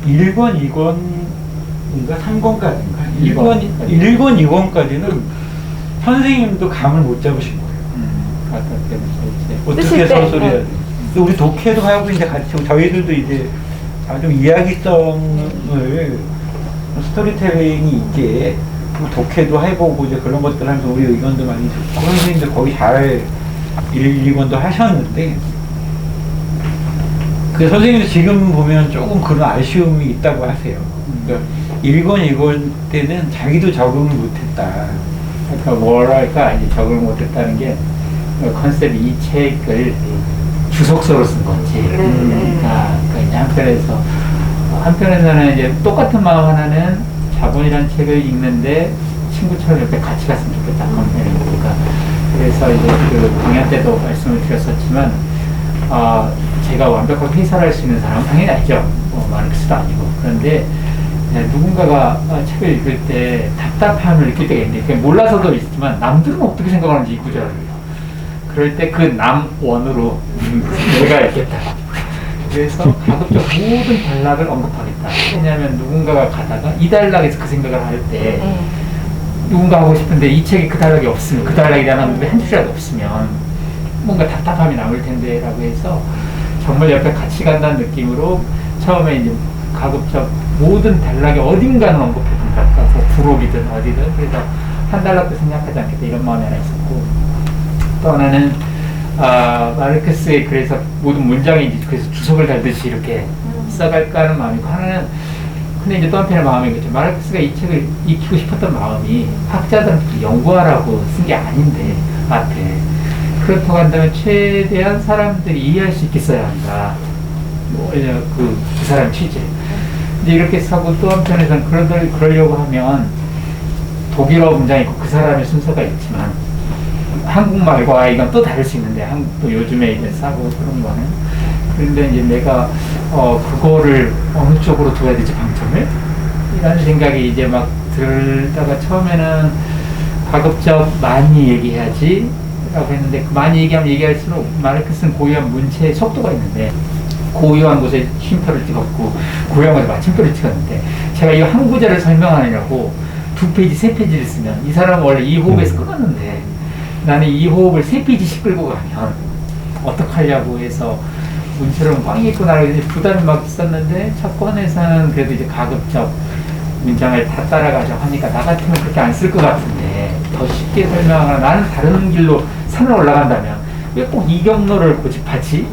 1권, 2권인가 3권까지인가 1권, 2권까지는 선생님도 감을 못 잡으신 거예요. 어떻게 서술해야 돼? 우리 독해도 하고 이제 같이 저희들도 이제 좀 이야기성을 스토리텔링이 있게 독해도 해보고 이제 그런 것들 하면서 우리 의견도 많이 듣고 선생님도 거의 잘 1, 2권도 하셨는데 그 선생님도 지금 보면 조금 그런 아쉬움이 있다고 하세요. 그러니까 1권, 2권 때는 자기도 적응을 못했다. 그러니까 뭐랄까 이제 적응을 못했다는 게 컨셉이 이 책을 주석서로 쓴 거지. 그러니까 한편에서는 이제 똑같은 마음 하나는 자본이라는 책을 읽는데 친구처럼 옆에 같이 갔으면 좋겠다. 그러니까 그래서 이제 그 강연 때도 말씀을 드렸었지만 제가 완벽하게 해설할 수 있는 사람은 당연히 아니죠. 마르크스도 아니고. 그런데 누군가가 책을 읽을 때 답답함을 느낄 때가 있는데 그게 몰라서도 있지만 남들은 어떻게 생각하는지 이 구절을 그럴 때 그 남원으로 내가 읽겠다. 그래서 가급적 모든 단락을 언급하겠다. 왜냐하면 누군가가 가다가 이 단락에서 그 생각을 할 때 누군가 하고 싶은데 이 책에 그 단락이 없으면 그 단락에 대한 언급이 한 줄이라도 없으면 뭔가 답답함이 남을 텐데 라고 해서 정말 옆에 같이 간다는 느낌으로 처음에 이제 가급적 모든 단락에 어딘가는 언급해준다. 뭐 부록이든 어디든. 그래서 한 단락도 생략하지 않겠다. 이런 마음이 하나 있었고 또 하나는 마르크스의 그래서 모든 문장이 이제 그래서 주석을 달듯이 이렇게 써갈까 하는 마음이고 하나는 근데 이제 또 한편의 마음이겠죠. 마르크스가 이 책을 익히고 싶었던 마음이 학자들한테 연구하라고 쓴 게 아닌데 앞에 그렇다고 한다면 최대한 사람들이 이해할 수 있게 써야 한다. 뭐 그 사람 취재. 이제 이렇게 쓰고 또 한편에서는 그러려고 하면 독일어 문장이 있고 그 사람의 순서가 있지만 한국말과 이건 또 다를 수 있는데 한국도 요즘에 이제 싸고 그런 거는 그런데 이제 내가 그거를 어느 쪽으로 둬야 되지 방점을 이런 생각이 이제 막 들다가 처음에는 가급적 많이 얘기해야지 라고 했는데 그 많이 얘기하면 얘기할수록 마르크스는 고유한 문체의 속도가 있는데 고유한 곳에 쉼표를 찍었고 고유한 곳에 마침표를 찍었는데 제가 이 한 구절을 설명하느라고 2페이지, 3페이지를 쓰면 이 사람은 원래 이 호흡에서 끊었는데 나는 이 호흡을 3페이지씩 끌고 가면 어떡하려고 해서 문체로는 꽝 입고 나가고 부담이 막 있었는데 첫 권에서는 그래도 이제 가급적 문장을 다 따라가자고 하니까 나 같으면 그렇게 안 쓸 것 같은데 더 쉽게 설명하거나 나는 다른 길로 산을 올라간다면 왜 꼭 이 경로를 고집하지?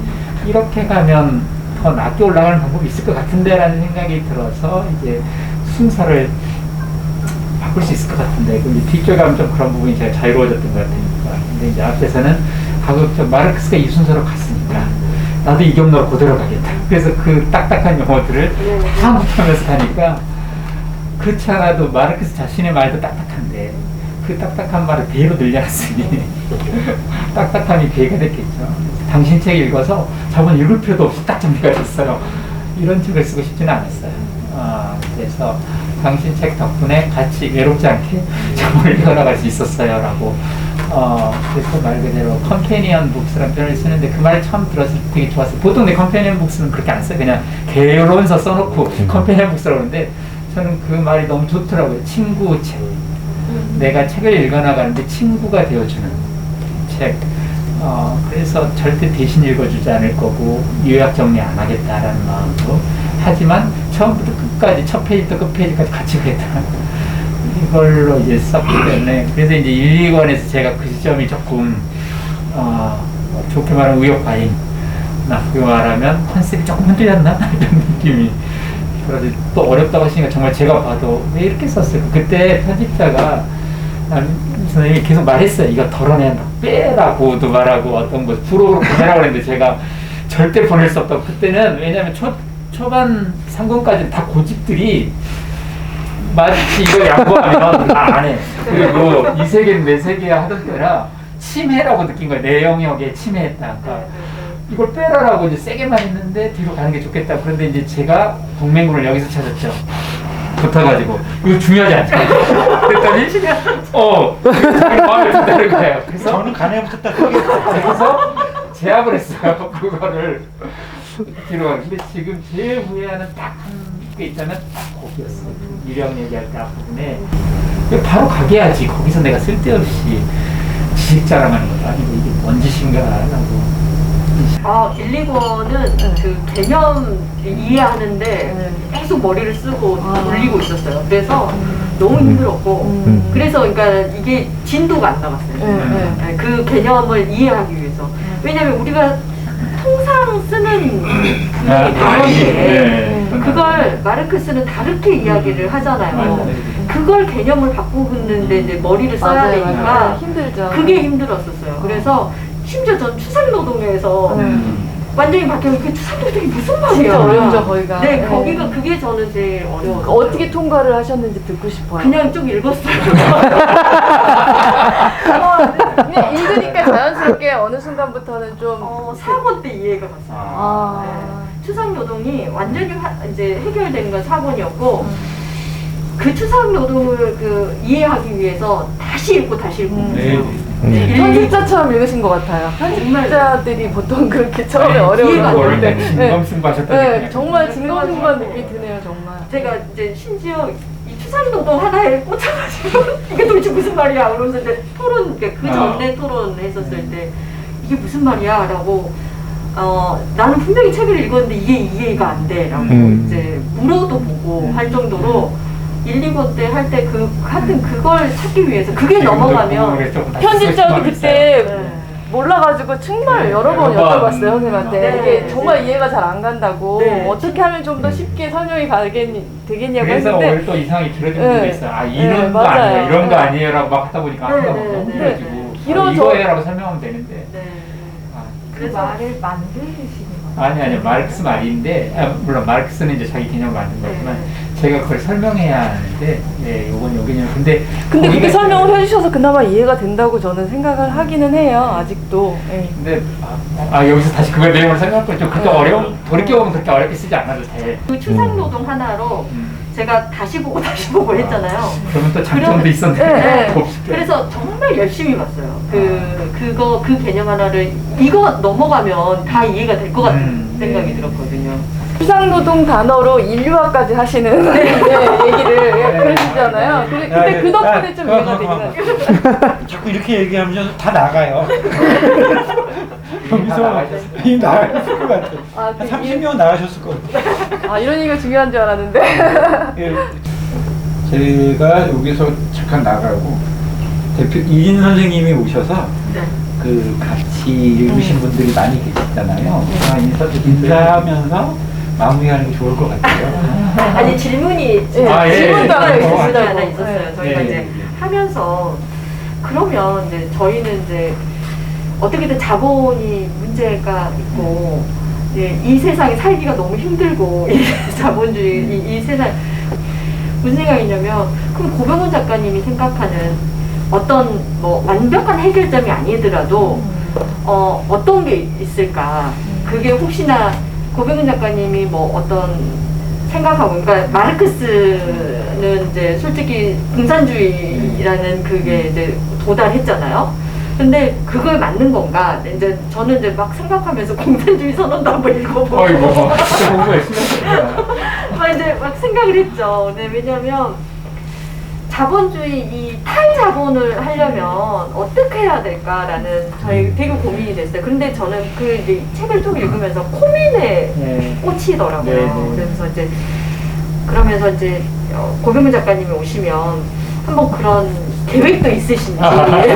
이렇게 가면 더 낮게 올라가는 방법이 있을 것 같은데 라는 생각이 들어서 이제 순서를 바꿀 수 있을 것 같은데 근데 뒤쪽에 가면 좀 그런 부분이 제가 자유로워졌던 것 같으니까 근데 이제 앞에서는 가급적 마르크스가 이 순서로 갔으니까 나도 이 경로로 그대로 가겠다. 그래서 그 딱딱한 용어들을 다 묻혀면서 가니까 그렇지 않아도 마르크스 자신의 말도 딱딱한데 그 딱딱한 말을 배로 늘려놨으니 딱딱함이 배가 됐겠죠. 당신 책 읽어서 저번 읽을 필요도 없이 딱 정리가 됐어요. 이런 책을 쓰고 싶지는 않았어요. 그래서 당신 책 덕분에 같이 외롭지 않게 저번을 읽어나갈 수 있었어요 라고 그래서 말 그대로 컴패니언 북스라는 표현을 쓰는데 그 말을 처음 들었을 때 되게 좋았어요. 보통 내 컴패니언 북스는 그렇게 안 써요. 그냥 개론서 써놓고 컴패니언 북스라고 하는데 저는 그 말이 너무 좋더라고요. 친구 책. 내가 책을 읽어나가는데 친구가 되어주는 책. 그래서 절대 대신 읽어주지 않을 거고 요약 정리 안 하겠다라는 마음으로 하지만 처음부터 끝까지 첫 페이지부터 끝 페이지까지 같이 그랬다. 이걸로 이제 썼기 때문에 그래서 이제 1, 2권에서 제가 그 시점이 조금 좋게 말하면 의욕 과잉 나쁘게 말하면 컨셉이 조금 흔들렸나? 이런 느낌이 그래서 또 어렵다고 하시니까 정말 제가 봐도 왜 이렇게 썼을까? 그때 편집자가 선생님이 계속 말했어요. 이거 덜어낸다. 빼라고도 말하고 어떤 거 부록으로 보내라고 했는데 제가 절대 보낼 수 없다고 그때는 왜냐면 초반 3권까지는 다 고집들이 마치 이거 양보하면 나 안 해. 그리고 이 세계는 내 세계야 하던 때라 침해라고 느낀 거예요. 내 영역에 침해했다. 그러니까 이걸 빼라라고 이제 세게만 했는데 뒤로 가는 게 좋겠다. 그런데 이제 제가 동맹군을 여기서 찾았죠. 붙어가지고 이거 중요하지 않죠? 그랬더니 마음에 든다는 거예요. 그래서 저는 간에 붙었다. 그래서 제압을 했어요. 그거를 뒤로 가. 근데 지금 제일 후회하는 딱 게 있다면 거기였어. 유령 얘기할 때 앞부분에 바로 가게야지. 거기서 내가 쓸데없이 지식 자랑하는 것도 아니고 이게 뭔 짓인가 하고. 1,2권은 그 개념 이해하는데 계속 머리를 쓰고 돌리고 있었어요. 그래서 너무 힘들었고, 그래서 그러니까 이게 진도가 안 나갔어요. 네, 그 개념을 이해하기 위해서. 왜냐면 우리가 통상 쓰는 그 단어인데 그걸 마르크스는 다르게 이야기를 하잖아요. 그걸 개념을 바꾸는데 이제 머리를 써야 되니까 힘들죠. 그게 힘들었었어요. 그래서 심지어 전 추상노동에서 완전히 바뀌면 그 추상노동이 무슨 말이야? 진짜 어렵죠, 거기가. 네, 네. 거기가 그게 저는 제일 어려웠어요. 어떻게 통과를 하셨는지 듣고 싶어요. 그냥 좀 읽었어요. 그냥 읽으니까 자연스럽게 어느 순간부터는 좀. 4권 때 이해가 갔어요. 네. 추상노동이 완전히 이제 해결된 건 4권이었고 그 추상노동을 그 이해하기 위해서 다시 읽고 다시 읽고 편집자처럼 읽으신 것 같아요. 편집자들이 보통 그렇게 처음에 어려워하는데 네, 정말 진검승부한 느낌이 드네요, 정말. 제가 이제 심지어 이 추상노동 하나에 꽂혀가지고 이게 도대체 무슨 말이야? 그러면서 이제 토론, 그 전에 토론 했었을 때 이게 무슨 말이야? 라고 나는 분명히 책을 읽었는데 이게 이해가 안 돼. 라고 이제 물어도 보고 할 정도로 1, 2권 때 할 때 하여튼 그걸 찾기 위해서 그게 넘어가면 편집자도 그때 몰라가지고 정말 여러 번 여쭤봤어요, 선생님한테. 네. 이게 정말 이해가 잘 안 간다고. 네. 어떻게 하면 좀 더 쉽게 설명이 되겠냐고 그래서 했는데. 오늘 또 이상하게 길어진 부분이 있어요. 아, 이런 거 맞아요. 아니에요, 이런 거 아니에요 라고 막 하다 보니까 네, 너무 네, 힘들어지고 길어져. 이거예요라고 설명하면 되는데 그 말을 만드시는 아니 마르크스 말인데 물론 마르크스는 이제 자기 개념을 만든 거지만 제가 그걸 설명해야 하는데 요건 요 개념 근데 그렇게 설명을 해주셔서 그나마 이해가 된다고 저는 생각을 하기는 해요, 아직도. 근데 여기서 다시 그걸 내용을 생각할 건 좀 그렇게 돌이켜보면 그렇게 어렵게 쓰지 않아도 돼. 그 추상노동 하나로 제가 다시 보고 했잖아요. 그러면 또 장점도 있었는데 그래서 정말 열심히 봤어요. 그 개념 하나를 이거 넘어가면 다 이해가 될 것 같은 생각이 들었거든요. 추상노동 단어로 인류학까지 하시는 얘기를 그러시잖아요. 근데 그 덕분에 좀 이해가 되긴 하죠. 자꾸 이렇게 얘기하면 다 나가요. 여기서 나가셨을 것 같아요. 한 30명 나가셨을 것 같아요. 이런 얘기가 중요한 줄 알았는데. 제가 여기서 잠깐 나가고 대표 이진 선생님이 오셔서 그 같이 읽으신 분들이 많이 계시잖아요. 인사하면서 마무리하는 게 좋을 것 같아요. 아니 질문이 질문도 하나 있었어요. 저희가 이제 하면서 그러면 이제 저희는 이제 어떻게든 자본이 문제가 있고 이 세상에 살기가 너무 힘들고 이 자본주의 이 세상 무슨 생각이냐면 그럼 고병훈 작가님이 생각하는 어떤 뭐 완벽한 해결점이 아니더라도 어떤 게 있을까? 그게 혹시나 고병훈 작가님이 뭐 어떤 생각하고 그러니까 마르크스는 이제 솔직히 공산주의라는 그게 이제 도달했잖아요. 근데 그걸 맞는 건가? 이제 저는 이제 막 생각하면서 공산주의 선언도 한번 읽어보고 이제 막 생각을 했죠. 네, 왜냐면 자본주의 이 탈자본을 하려면 어떻게 해야 될까라는 저희 되게 고민이 됐어요. 근데 저는 그 이제 책을 좀 읽으면서 코민에 꽂히더라고요. 그래서 이제 그러면서 이제 고병문 작가님이 오시면 한번 그런 계획도 있으신지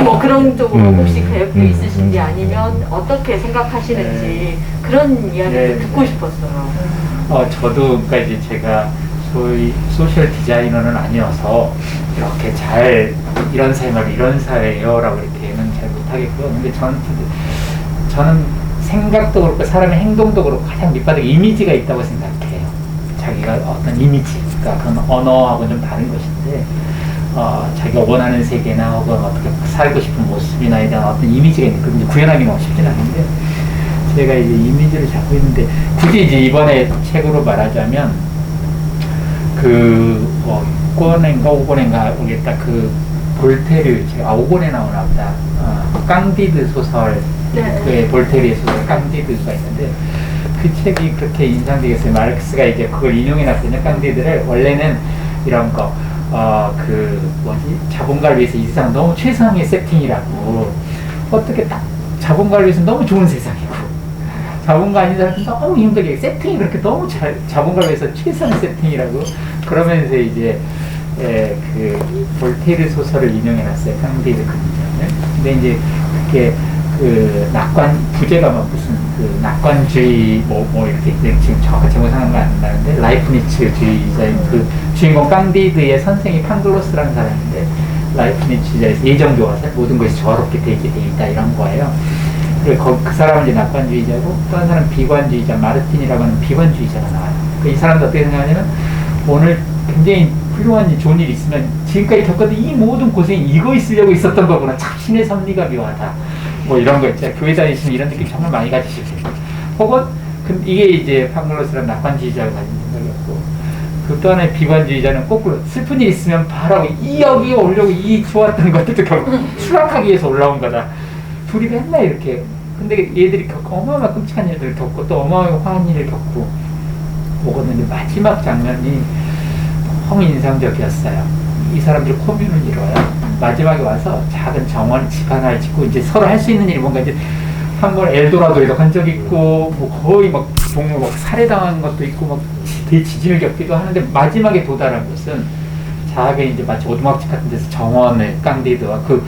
뭐 그런 쪽으로 혹시 계획도 있으신지 아니면 어떻게 생각하시는지 그런 이야기를 듣고 싶었어요. 저도 그러니까 이제 제가 소위 소셜 디자이너는 아니어서 이렇게 잘 이런 생활 이런 사회요라고 이렇게는 잘 못하겠고요. 근데 저는 생각도 그렇고 사람의 행동도 그렇고 가장 밑바닥에 이미지가 있다고 생각해요. 자기가 어떤 이미지, 그러니까 그건 언어하고는 좀 다른 것인데 자기가 원하는 세계나 혹은 어떻게 살고 싶은 모습이나에 대한 어떤 이미지가 있는 그걸 이제 구현하기 너무 쉽진 않은데 제가 이제 이미지를 잡고 있는데 굳이 이제 이번에 책으로 말하자면 그 6권인가 5권인가 모르겠다. 그 볼테르 5권에 나오나 보다. 깡디드 소설 그 볼테르의 소설 깡디드가 있는데 그 책이 그렇게 인상적이었어요. 마르크스가 이제 그걸 인용해놨거든요. 깡디드를 원래는 이런 거, 자본가를 위해서 이 세상은 너무 최상의 세팅이라고. 어떻게 딱 자본가를 위해서 너무 좋은 세상이고, 자본가 아닌 사람은 너무 힘들게 세팅이 그렇게 너무 자본가를 위해서 최상의 세팅이라고. 그러면서 이제 그 볼테르 소설을 인용해놨어요. 깡디드 근전을. 근데 이제 그게 그 부제가 막 무슨 그 낙관주의 이렇게 지금 정확한 제목 생각은 안 나는데 라이프니츠주의자인 그 주인공 깡디드의 선생이 판글로스라는 사람인데 라이프니츠주의자에서 예정교화설 모든 것이 조화롭게 되게 돼 있다 이런 거예요. 그리고 그 사람은 이제 낙관주의자고 또 한 사람은 비관주의자 마르틴이라고 하는 비관주의자가 나와요. 이 사람도 어떻게 생각하냐면 오늘 굉장히 훌륭한 좋은 일이 있으면 지금까지 겪었던 이 모든 고생이 이거 있으려고 있었던 거구나. 참 신의 섭리가 묘하다. 뭐 이런 거 있잖아요. 교회 다니시면 이런 느낌 정말 많이 가지실 거예요. 혹은 이게 이제 판글로스라는 낙관주의자가 가진 생각이었고 그 또 하나의 비관주의자는 거꾸로 슬픈 일 있으면 바로 여기에 오려고 이 좋았던 것들도 결국 추락하기 위해서 올라온 거다. 둘이 맨날 이렇게. 근데 얘들이 어마어마한 끔찍한 일들을 겪고 또 어마어마한 화한 일을 겪고 오거든요. 마지막 장면이 너무 인상적이었어요. 이 사람들이 코뮌을 이뤄요. 마지막에 와서 작은 정원 집 하나를 짓고 이제 서로 할 수 있는 일이 뭔가 이제 한 번 엘도라도에도 간 적이 있고 뭐 거의 막 동료 막 살해당한 것도 있고 막 대지진을 겪기도 하는데 마지막에 도달한 것은 작은 이제 마치 오두막집 같은 데서 정원을 깡디드와 그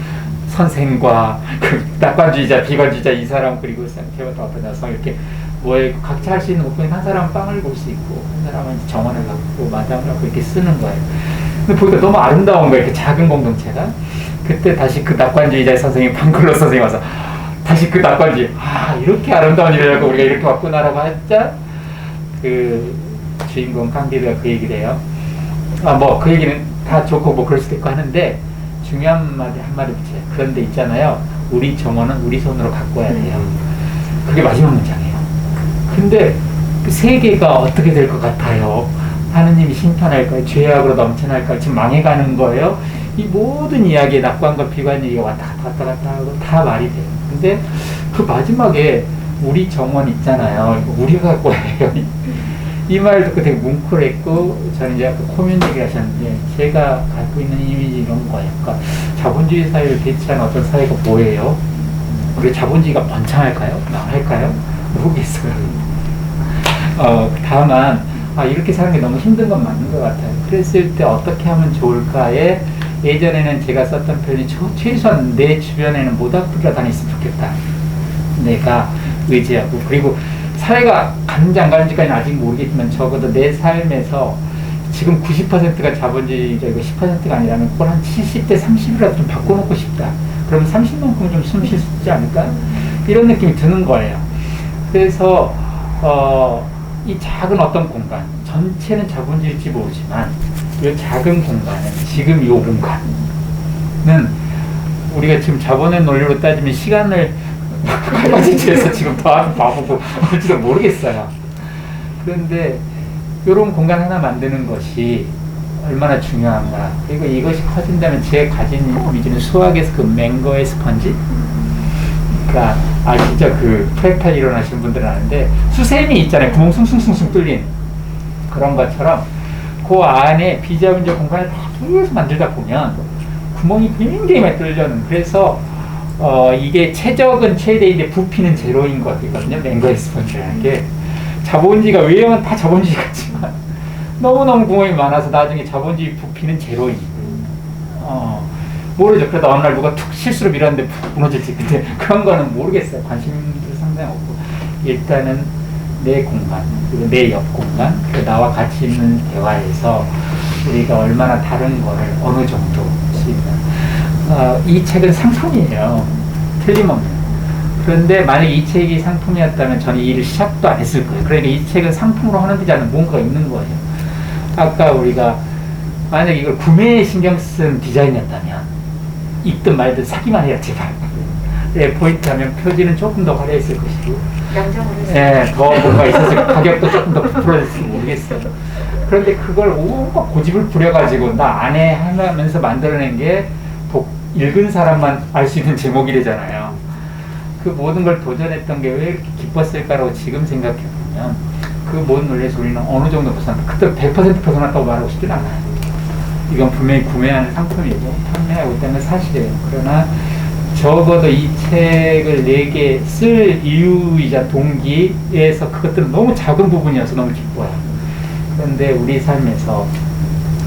선생과 그 낙관주의자 비관주의자 이 사람 그리고 상태와 어떤 여성 이렇게 뭐에 각자 할 수 있는 것뿐인 한 사람은 빵을 볼 수 있고 한 사람은 정원을 갖고 마당을 갖고 이렇게 쓰는 거예요. 근데 보니까 너무 아름다운 거예요. 이렇게 작은 공동체가. 그때 다시 그 낙관주의자의 선생님 판글로 선생님이 와서 다시 그 낙관주의 이렇게 아름다운 일이라고 우리가 이렇게 왔구나라고 하자 그 주인공 깡디드가 그 얘기를 해요. 그 얘기는 다 좋고 뭐 그럴 수도 있고 하는데 중요한 말이 한마디 붙여요. 그런데 있잖아요. 우리 정원은 우리 손으로 갖고 와야 돼요. 그게 마지막 문장이에요. 근데 그 세계가 어떻게 될 것 같아요? 하느님이 심판할까요? 죄악으로 넘쳐날까요? 지금 망해가는 거예요? 이 모든 이야기에 낙관과 비관 얘기가 왔다 갔다 하고 다 말이 돼요. 근데 그 마지막에 우리 정원 있잖아요. 이거 우리가 갖고 와요. 이 말 듣고 되게 뭉클했고 저는 이제 아까 코뮌 얘기 하셨는데 제가 갖고 있는 이미지 이런 거예요. 그러니까 자본주의 사회를 대체하는 어떤 사회가 뭐예요? 우리 자본주의가 번창할까요? 망할까요? 모르겠어요. 다만 이렇게 사는 게 너무 힘든 건 맞는 것 같아요. 그랬을 때 어떻게 하면 좋을까에 예전에는 제가 썼던 표현이 최소한 내 주변에는 모닥불이라 다녔으면 좋겠다. 내가 의지하고 그리고 사회가 가는지 안 가는지까지는 아직 모르겠지만 적어도 내 삶에서 지금 90%가 자본주의적이고 10%가 아니라면 그걸 한 70대 30이라도 좀 바꿔놓고 싶다. 그러면 30만큼은 좀 숨 쉴 수 있지 않을까? 이런 느낌이 드는 거예요. 그래서 이 작은 어떤 공간, 전체는 자본주의일지 모르지만 이 작은 공간은 지금 이 공간은 우리가 지금 자본의 논리로 따지면 시간을 칼바지치에서 지금 더하면 바보고 할지도 모르겠어요. 그런데 이런 공간 하나 만드는 것이 얼마나 중요한가. 그리고 이것이 커진다면 제 가진 이미지는 수학에서 그 맹거의 스펀지? 그러니까 진짜 그 프랙탈 일어나시는 분들은 아는데 수세미 있잖아요. 구멍 숭숭숭숭 뚫린 그런 것처럼 그 안에 비자본적 공간을 다 계속 만들다 보면 구멍이 굉장히 많이 뚫려는. 그래서 이게 최적은 최대인데 부피는 제로인 것이거든요. 맹거의 스펀지라는 게 자본주의가 외형은 다 자본주의 같지만 너무너무 구멍이 많아서 나중에 자본주의 부피는 제로인. 모르죠. 그래도 어느 날 누가 툭 실수로 밀었는데 푹 무너질지. 근데 그런 거는 모르겠어요. 관심도 상당히 없고 일단은 내 공간 그리고 내 옆 공간 그리고 나와 같이 있는 대화에서 우리가 얼마나 다른 거를 어느 정도씩 이 책은 상품이에요. 틀림없는. 그런데 만약 이 책이 상품이었다면 저는 이 일을 시작도 안 했을 거예요. 그러니까 이 책은 상품으로 하는데 않는 뭔가가 있는 거예요. 아까 우리가 만약 이걸 구매에 신경 쓴 디자인이었다면 읽든 말든 사기만 해요, 제발. 포인트하면 표지는 조금 더 화려했을 것이고 더 뭔가 있었을 가격도 조금 더 부풀어졌을지 모르겠어요. 그런데 그걸 온갖 고집을 부려가지고 나 안에 하면서 만들어낸 게 읽은 사람만 알 수 있는 제목이래잖아요. 그 모든 걸 도전했던 게 왜 이렇게 기뻤을까라고 지금 생각해요. 뭐냐면 그 모든 논리의 소리는 어느 정도 벗어났다. 그때 100% 벗어났다고 말하고 싶진 않아요. 이건 분명히 구매하는 상품이고 판매하고 있다는 사실이에요. 그러나 적어도 이 책을 내게 쓸 이유이자 동기에서 그것들은 너무 작은 부분이어서 너무 기뻐요. 그런데 우리 삶에서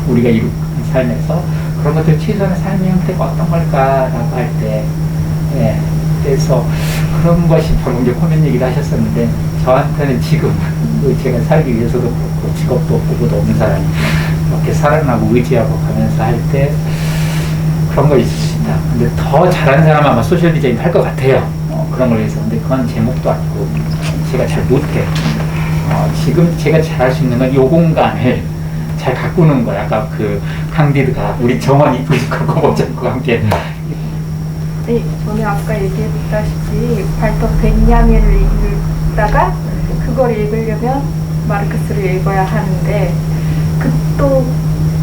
우리가 이룬 삶에서 그런 것들 최소한의 삶의 형태가 어떤 걸까라고 할 때, 예, 그래서 그런 것이 방금 이제 코멘 얘기도 하셨었는데 저한테는 지금 제가 살기 위해서도 그렇고 직업도 없고 뭐도 없는 사람이 이렇게 살아나고 의지하고 가면서 할 때 그런 거 있을 수 있다. 근데 더 잘하는 사람은 아마 소셜 디자인 할 것 같아요. 그런 걸 위해서. 근데 그건 제 몫도 아니고 제가 잘 못해. 지금 제가 잘할 수 있는 건 요 공간을 잘 가꾸는 거야. 아까 그 캉디드가 우리 정원 이쁘시고 고법장과 함께. 네, 저는 아까 얘기했다시피 발터 베냐민을 읽다가 그걸 읽으려면 마르크스를 읽어야 하는데 또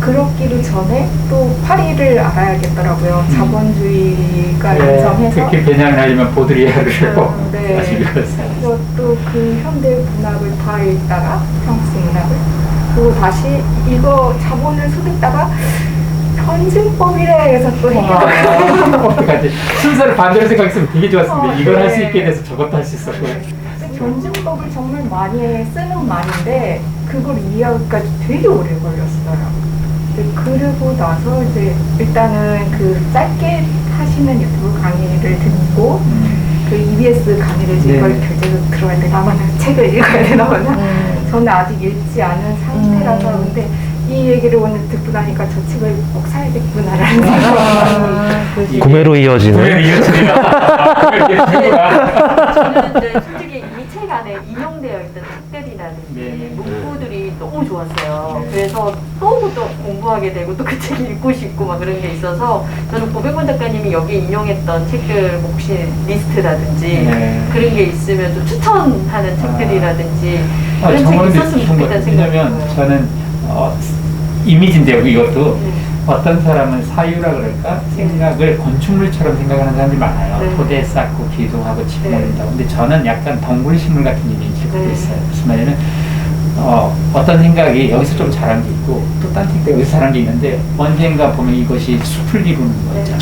그렇기도 전에 또 파리를 알아야겠더라고요. 자본주의가 양성해서 특히 베냐민 하려면 보드리아를 네. 읽었어요. 또 그 현대 문학을 다 읽다가 프랑스 문학을 그리고 다시 이거 자본을 소득다가 편집법이래 해서 또 순서를 반대로 생각했으면 되게 좋았을 텐데 이걸 할 수 있게 돼서 저것도 할 수 있었고요. 변증법을 정말 많이 쓰는 말인데 그걸 이해하기까지 되게 오래 걸렸어요. 그러고 나서 이제 일단은 그 짧게 하시는 유튜브 강의를 듣고 그 EBS 강의를 이걸 결제로 들어야 되나 책을 읽어야 되나 저는 아직 읽지 않은 상태라서 근데 이 얘기를 오늘 듣고 나니까 저 책을 꼭 사야겠구나라는 생각이 구매로 이어지는. 저는 이제 솔직히 이 책 안에 인용되어 있던 책들이라든지 문구들이 너무 좋았어요. 그래서 또 공부하게 되고 또 그 책 읽고 싶고 막 그런 게 있어서 저는 고백권 작가님이 여기 인용했던 책들 혹시 리스트라든지 그런 게 있으면 좀 추천하는 책들이라든지 그런 책이 있었으면 좋겠다는 생각이 왜냐면 저는 이미지인데요. 이것도 어떤 사람은 사유라 그럴까? 생각을 건축물처럼 생각하는 사람들이 많아요. 토대 쌓고 기둥하고 지붕 올린다고. 근데 저는 약간 덩굴식물 같은 이미지를 갖고 있어요. 무슨 말이냐면 어떤 생각이 여기서 좀 잘한 게 있고 또 딴 책도 여기서 잘한 게 있는데 언젠가 보면 이것이 숲을 이루는 거잖아요.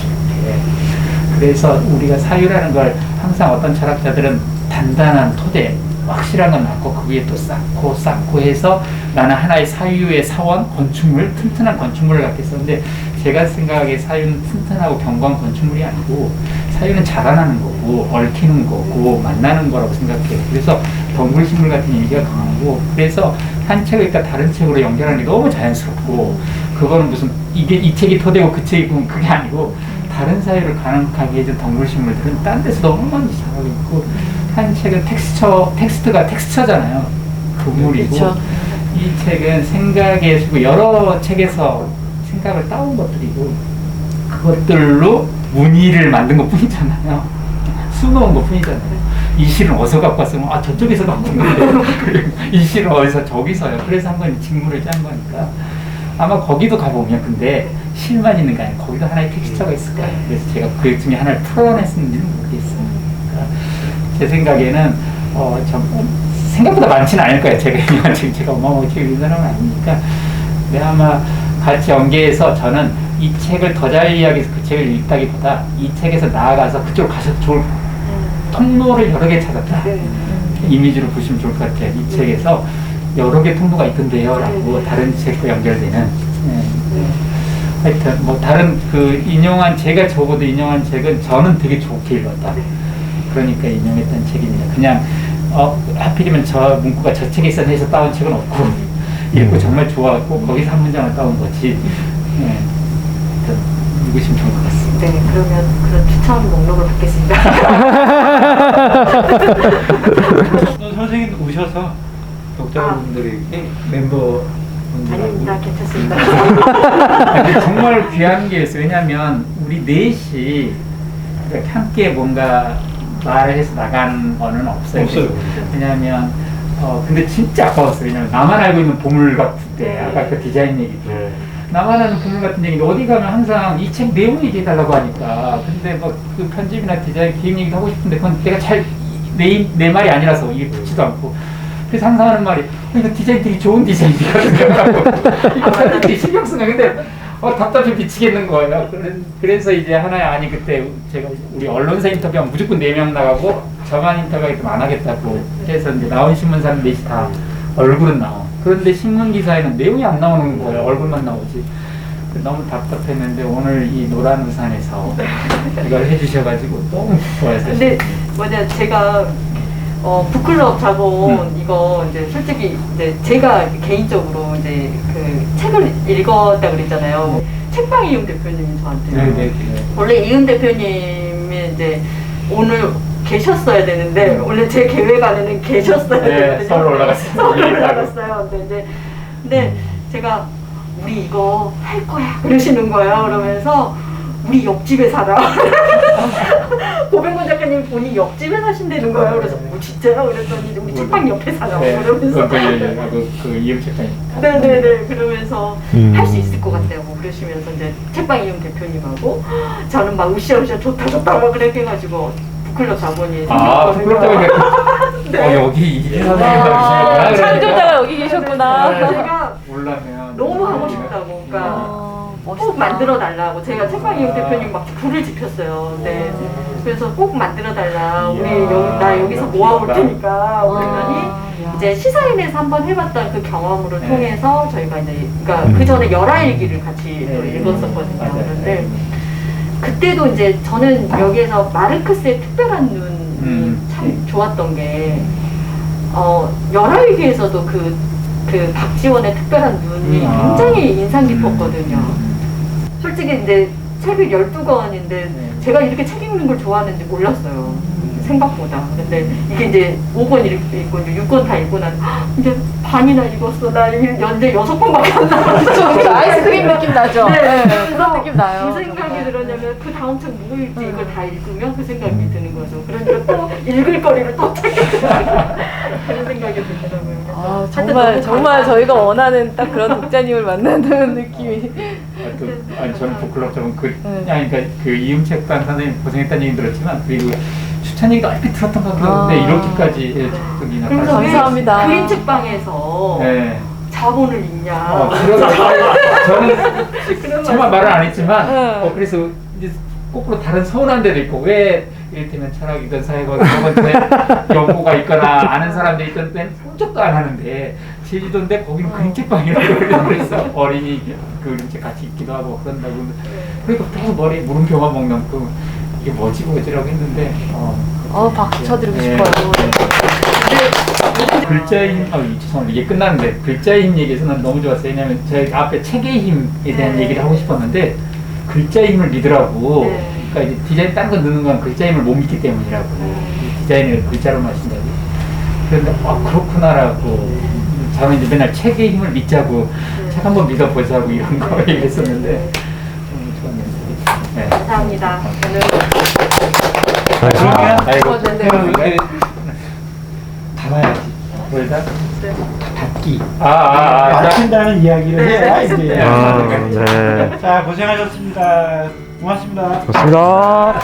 그래서 우리가 사유라는 걸 항상 어떤 철학자들은 단단한 토대 확실한 건 낳고 그 위에 또 쌓고 해서 나는 하나의 사유의 사원, 건축물, 튼튼한 건축물을 갖겠었는데 제가 생각하기에 사유는 튼튼하고 견고한 건축물이 아니고 사유는 자라나는 거고 얽히는 거고 만나는 거라고 생각해요. 그래서 덩굴식물 같은 이미지가 강하고 그래서 한 책을 읽다 다른 책으로 연결하는 게 너무 자연스럽고 그거는 무슨 이 책이 토대고 그 책이 그게 아니고 다른 사유를 가능하게 해준 덩굴식물들은 딴 데서 너무 많이 자라고 있고 한 책은 텍스트가 텍스처잖아요. 그물이고 이 책은 생각의 수고 여러 책에서 생각을 따온 것들이고 그것들로 무늬를 만든 것 뿐이잖아요. 수놓은 것 뿐이잖아요. 이 실은 어디서 갖고 왔으면 저쪽에서 갖고 왔는데 이 실은 어디서 저기서요. 그래서 한 번 직물을 짠 거니까 아마 거기도 가보면 근데 실만 있는 게 아니고 거기도 하나의 텍스처가 있을 거예요. 그래서 제가 그 중에 하나를 풀어냈는지는 모르겠어요. 그러니까 제 생각에는 생각보다 많지는 않을 거예요. 제가 어마어마하게 책을 읽는 사람은 아니니까. 근데 아마 같이 연계해서 저는 이 책을 더 잘 이해하기 위해서 그 책을 읽다기보다 이 책에서 나아가서 그쪽으로 가셔도 좋을 통로를 여러 개 찾았다. 이미지로 보시면 좋을 것 같아요. 이 책에서 여러 개 통로가 있던데요. 라고 다른 책과 연결되는. 하여튼 뭐 다른 제가 적어도 인용한 책은 저는 되게 좋게 읽었다. 그러니까 인용했던 책입니다. 그냥 하필이면 저 문구가 저 책에 있었네 해서 따온 책은 없고 읽고 정말 좋아하고 거기서 한 문장을 따온 거지. 읽으시면 좋을 것 같습니다. 네, 그러면 그런 추천 목록을 받겠습니다. 선생님 오셔서 독자분들에게 멤버분들하고 아닙니다. 괜찮습니다. 정말 귀한 게 있어요. 왜냐하면 우리 넷이 이렇게 함께 뭔가 말을 해서 나간 거는 없어요. 왜냐하면 근데 진짜 아까웠어요. 왜냐면 나만 알고 있는 보물 같은데 아까 그 디자인 얘기도 나만 아는 보물 같은 얘기인데 어디 가면 항상 이 책 내용 얘기해달라고 하니까 근데 뭐 그 편집이나 디자인 기획 얘기도 하고 싶은데 그건 내가 잘 내 말이 아니라서 이게 붙지도 않고 그래서 항상 하는 말이 이거 디자인 되게 좋은 디자인이거든요. 이거 사람들이 신경 쓰는 근데 답답해 미치겠는 거예요. 그래서 이제 하나의 아니 그때 제가 우리 언론사 인터뷰하면 무조건 4명 나가고 저만 인터뷰하기 안 하겠다고 해서 이제 나온 신문사는 넷이 다 얼굴은 나와. 그런데 신문 기사에는 내용이 안 나오는 거예요. 얼굴만 나오지. 너무 답답했는데 오늘 이 노란 우산에서 이걸 해주셔가지고 너무 좋아요. 사실. 근데 뭐냐 제가 북클럽 자본 이거 이제 솔직히 이제 제가 개인적으로 이제 그 책을 읽었다 그랬잖아요. 책방 이은 대표님이 저한테 네네. 원래 이은 대표님이 이제 오늘 계셨어야 되는데 원래 제 계획 안에는 계셨어야 되거든요. 서울 올라갔어요. 서울 올라갔어요. 근데 제가 우리 이거 할 거야 그러시는 거예요. 그러면서 우리 옆집에 살아. 고백권 작가님 본인 옆집에 사신다는 거예요. 그래서 진짜요? 그랬더니 우리 책방 옆에 살아. 그러면서 그 이음 책방이. 네네네. 그러면서 할 수 있을 것 같아요. 뭐 그러시면서 이제 책방 이용 대표님하고 저는 막 으쌰으쌰 좋다 막 그렇게 해가지고 북클럽 자본이 북클럽 자본이 네. 여기 이게 선생님이시구나. 창조자가 여기 계셨구나. 제가 몰라면 너무 하고 싶다고. 그러니까 멋있다. 꼭 만들어 달라고. 제가 책방 이용 대표님 막 불을 지폈어요. 네. 그래서 꼭 만들어 달라. 우리 나 여기서 모아올 테니까. 그랬더니 이제 시사인에서 한번 해봤던 그 경험으로 통해서 저희가 이제 그러니까 그 전에 열화일기를 같이 또 읽었었거든요. 그런데 그때도 이제 저는 여기에서 마르크스의 특별한 눈이 참 좋았던 게 열화일기에서도 그 박지원의 특별한 눈이 굉장히 인상 깊었거든요. 솔직히 이제 책을 12권인데 제가 이렇게 책 읽는 걸 좋아하는지 몰랐어요. 생각보다. 근데 이게 이제 5권 읽고 이제 6권 다 읽고 난 이제 반이나 읽었어. 나 연재 6권밖에 안 남았어. 그 아이스크림 느낌 나죠? 네. 그런 느낌 나요. 무슨 생각이 들었냐면 그 다음 책 뭐 읽지 이걸 다 읽으면 그 생각이 드는 거죠. 그러니까 또 읽을 거리를 또 찾겠다. 그런 생각이 들더라고요. 정말 저희가 원하는 딱 그런 독자님을 만나는 느낌이. 저는 북클럽 자본 그러니까 그 이음 책방 선생님 고생했다는 얘기 들었지만 그리고 추천 얘기도 얼핏 들었던 것 같은데 이렇게까지 책득이나 그래서 감사합니다. 그림 책방에서 자본을 읽냐. 저는 정말 말을 안 했지만 그래서 이제 거꾸로 다른 서운한 데도 있고 왜 이를테면 철학이든 사회거든 연구가 있거나 아는 사람들이 있던 때는 꿈쩍도 안 하는데 제주도인데 거기는 그림책방이라고 그래서 어린이 그 그림책 같이 읽기도 하고 그런다고 그리고 계속 머리에 물음표만 먹는 이게 뭐지라고 했는데 박수 쳐드리고 싶어요. 글자의 힘, 죄송합니다. 이게 끝났는데 글자의 힘 얘기에서는 너무 좋았어요. 왜냐면 제가 앞에 책의 힘에 대한 얘기를 하고 싶었는데 글자의 힘을 믿으라고. 그러니까 이제 디자인 다른 거 넣는 건 글자의 힘을 못 믿기 때문이라고. 디자인을 글자로 마신다고. 그런데 그렇구나라고. 저는 이제 맨날 책의 힘을 믿자고 책 한번 믿어보자고 이런 거 얘기했었는데 너무 좋았는데. 감사합니다. 그러면 이렇게 닫아야지. 뭘 다? 닫기. 닫힌다는 이야기를 해야 이제. 네. 자, 고생하셨습니다. 고맙습니다. 좋습니다.